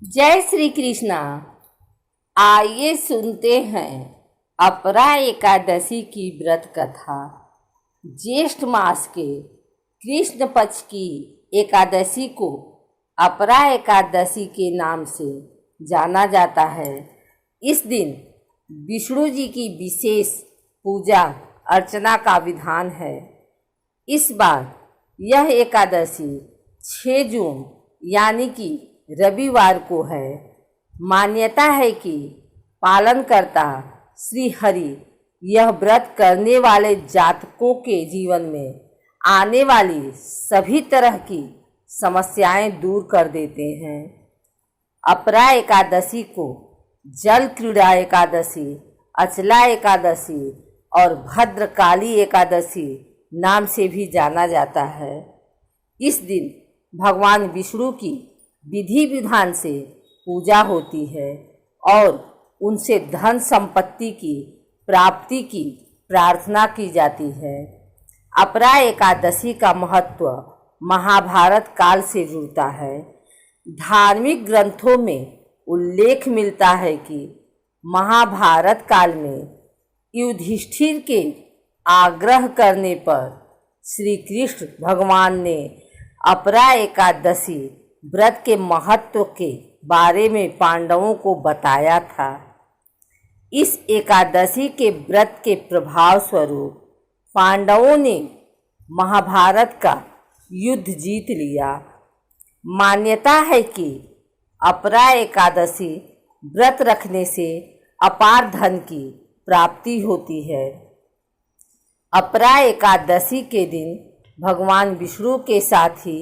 जय श्री कृष्णा। आइए सुनते हैं अपरा एकादशी की व्रत कथा। ज्येष्ठ मास के कृष्ण पक्ष की एकादशी को अपरा एकादशी के नाम से जाना जाता है। इस दिन विष्णु जी की विशेष पूजा अर्चना का विधान है। इस बार यह एकादशी 6 जून यानी कि रविवार को है। मान्यता है कि पालनकर्ता श्री हरि यह व्रत करने वाले जातकों के जीवन में आने वाली सभी तरह की समस्याएं दूर कर देते हैं। अपरा एकादशी को जल क्रीड़ा एकादशी, अचला एकादशी और भद्रकाली एकादशी नाम से भी जाना जाता है। इस दिन भगवान विष्णु की विधि विधान से पूजा होती है और उनसे धन संपत्ति की प्राप्ति की प्रार्थना की जाती है। अपरा एकादशी का महत्व महाभारत काल से जुड़ता है। धार्मिक ग्रंथों में उल्लेख मिलता है कि महाभारत काल में युधिष्ठिर के आग्रह करने पर श्री कृष्ण भगवान ने अपरा एकादशी व्रत के महत्व के बारे में पांडवों को बताया था। इस एकादशी के व्रत के प्रभाव स्वरूप पांडवों ने महाभारत का युद्ध जीत लिया। मान्यता है कि अपरा एकादशी व्रत रखने से अपार धन की प्राप्ति होती है। अपरा एकादशी के दिन भगवान विष्णु के साथ ही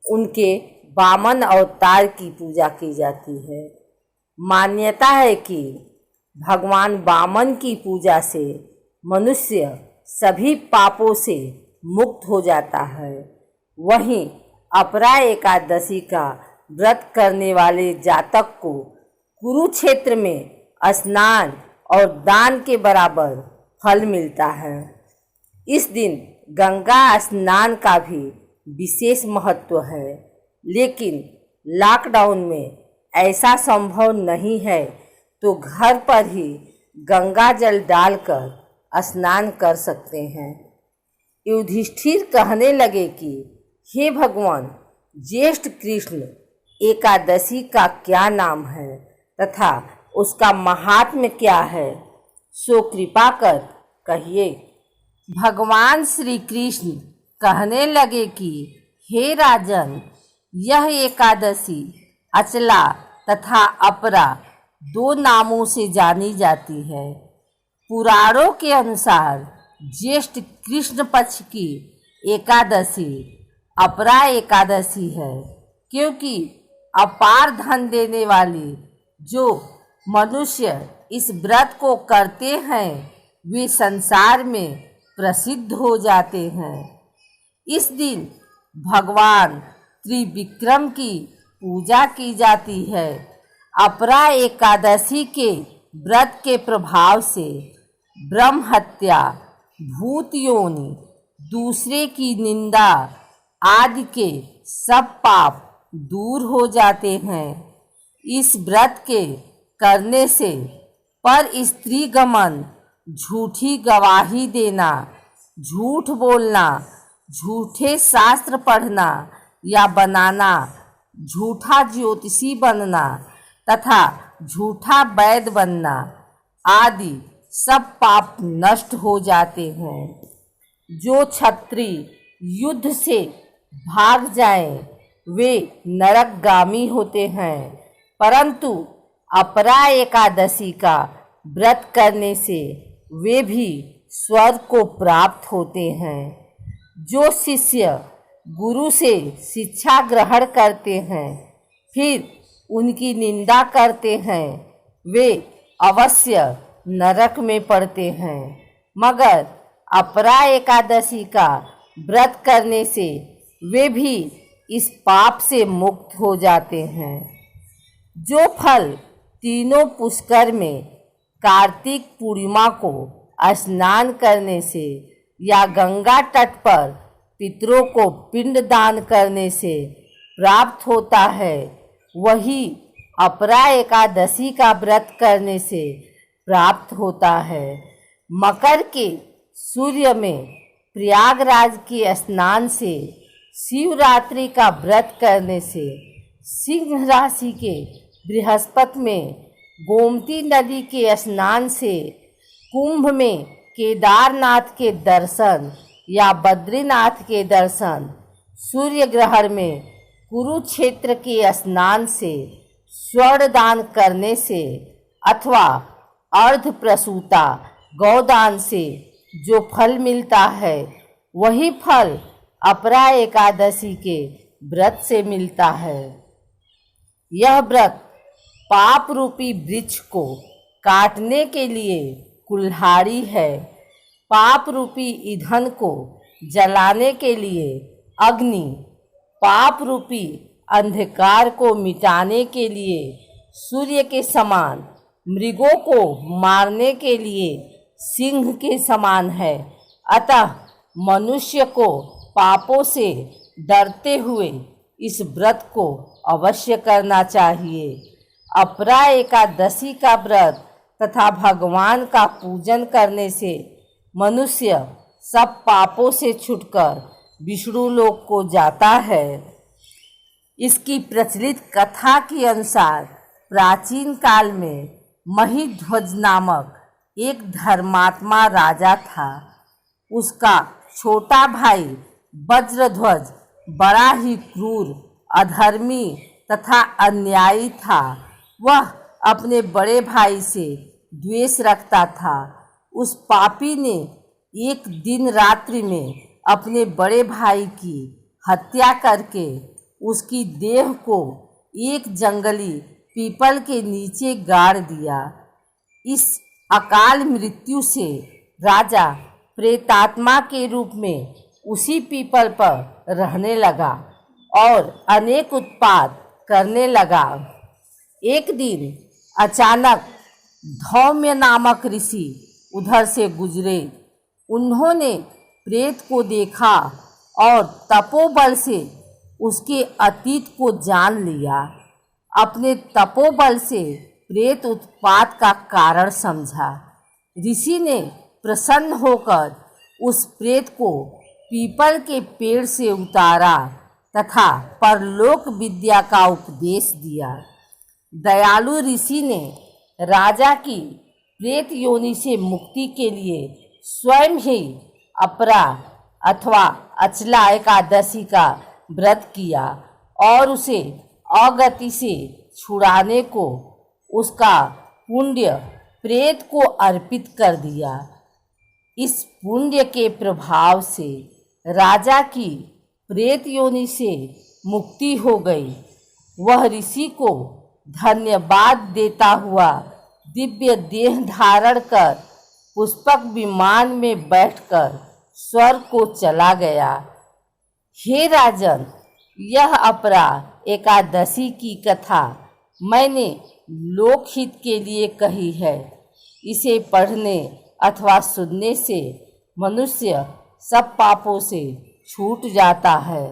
उनके वामन अवतार की पूजा की जाती है। मान्यता है कि भगवान वामन की पूजा से मनुष्य सभी पापों से मुक्त हो जाता है। वहीं अपरा एकादशी का व्रत करने वाले जातक को कुरुक्षेत्र में स्नान और दान के बराबर फल मिलता है। इस दिन गंगा स्नान का भी विशेष महत्व है, लेकिन लॉकडाउन में ऐसा संभव नहीं है तो घर पर ही गंगा जल डालकर स्नान कर सकते हैं। युधिष्ठिर कहने लगे कि हे भगवान, ज्येष्ठ कृष्ण एकादशी का क्या नाम है तथा उसका महात्म्य क्या है, सो कृपा कर कहिए। भगवान श्री कृष्ण कहने लगे कि हे राजन, यह एकादशी अचला तथा अपरा 2 नामों से जानी जाती है। पुराणों के अनुसार ज्येष्ठ कृष्ण पक्ष की एकादशी अपरा एकादशी है, क्योंकि अपार धन देने वाली जो मनुष्य इस व्रत को करते हैं वे संसार में प्रसिद्ध हो जाते हैं। इस दिन भगवान त्रिविक्रम की पूजा की जाती है। अपरा एकादशी के व्रत के प्रभाव से ब्रह्म हत्या, भूत योनि, दूसरे की निंदा आदि के सब पाप दूर हो जाते हैं। इस व्रत के करने से पर स्त्री गमन, झूठी गवाही देना, झूठ बोलना, झूठे शास्त्र पढ़ना या बनाना, झूठा ज्योतिषी बनना तथा झूठा वैद्य बनना आदि सब पाप नष्ट हो जाते हैं। जो क्षत्रिय युद्ध से भाग जाएं वे नरकगामी होते हैं, परंतु अपरा एकादशी का व्रत करने से वे भी स्वर्ग को प्राप्त होते हैं। जो शिष्य गुरु से शिक्षा ग्रहण करते हैं फिर उनकी निंदा करते हैं वे अवश्य नरक में पड़ते हैं, मगर अपरा एकादशी का व्रत करने से वे भी इस पाप से मुक्त हो जाते हैं। जो फल तीनों पुष्कर में कार्तिक पूर्णिमा को स्नान करने से या गंगा तट पर पितरों को पिंड दान करने से प्राप्त होता है, वही अपरा एकादशी का व्रत करने से प्राप्त होता है। मकर के सूर्य में प्रयागराज के स्नान से, शिवरात्रि का व्रत करने से, सिंह राशि के बृहस्पति में गोमती नदी के स्नान से, कुंभ में केदारनाथ के दर्शन या बद्रीनाथ के दर्शन, सूर्य ग्रहण में कुरुक्षेत्र के स्नान से, स्वर्ण दान करने से अथवा अर्ध प्रसूता गौदान से जो फल मिलता है वही फल अपरा एकादशी के व्रत से मिलता है। यह व्रत पाप रूपी वृक्ष को काटने के लिए कुल्हाड़ी है, पाप रूपी ईंधन को जलाने के लिए अग्नि, पाप रूपी अंधकार को मिटाने के लिए सूर्य के समान, मृगों को मारने के लिए सिंह के समान है। अतः मनुष्य को पापों से डरते हुए इस व्रत को अवश्य करना चाहिए। अपरा एकादशी का व्रत तथा भगवान का पूजन करने से मनुष्य सब पापों से छूटकर विष्णु लोक को जाता है। इसकी प्रचलित कथा के अनुसार प्राचीन काल में महिध्वज नामक एक धर्मात्मा राजा था। उसका छोटा भाई वज्रध्वज बड़ा ही क्रूर, अधर्मी तथा अन्यायी था। वह अपने बड़े भाई से द्वेष रखता था। उस पापी ने एक दिन रात्रि में अपने बड़े भाई की हत्या करके उसकी देह को एक जंगली पीपल के नीचे गाड़ दिया। इस अकाल मृत्यु से राजा प्रेतात्मा के रूप में उसी पीपल पर रहने लगा और अनेक उत्पात करने लगा। एक दिन अचानक धौम्य नामक ऋषि उधर से गुजरे। उन्होंने प्रेत को देखा और तपोबल से उसके अतीत को जान लिया। अपने तपोबल से प्रेत उत्पात का कारण समझा। ऋषि ने प्रसन्न होकर उस प्रेत को पीपल के पेड़ से उतारा तथा परलोक विद्या का उपदेश दिया। दयालु ऋषि ने राजा की प्रेत योनि से मुक्ति के लिए स्वयं ही अपरा अथवा अचला एकादशी का व्रत किया और उसे अगति से छुड़ाने को उसका पुण्य प्रेत को अर्पित कर दिया। इस पुण्य के प्रभाव से राजा की प्रेत योनि से मुक्ति हो गई। वह ऋषि को धन्यवाद देता हुआ दिव्य देह धारण कर पुष्पक विमान में बैठकर स्वर्ग को चला गया। हे राजन, यह अपरा एकादशी की कथा मैंने लोकहित के लिए कही है। इसे पढ़ने अथवा सुनने से मनुष्य सब पापों से छूट जाता है।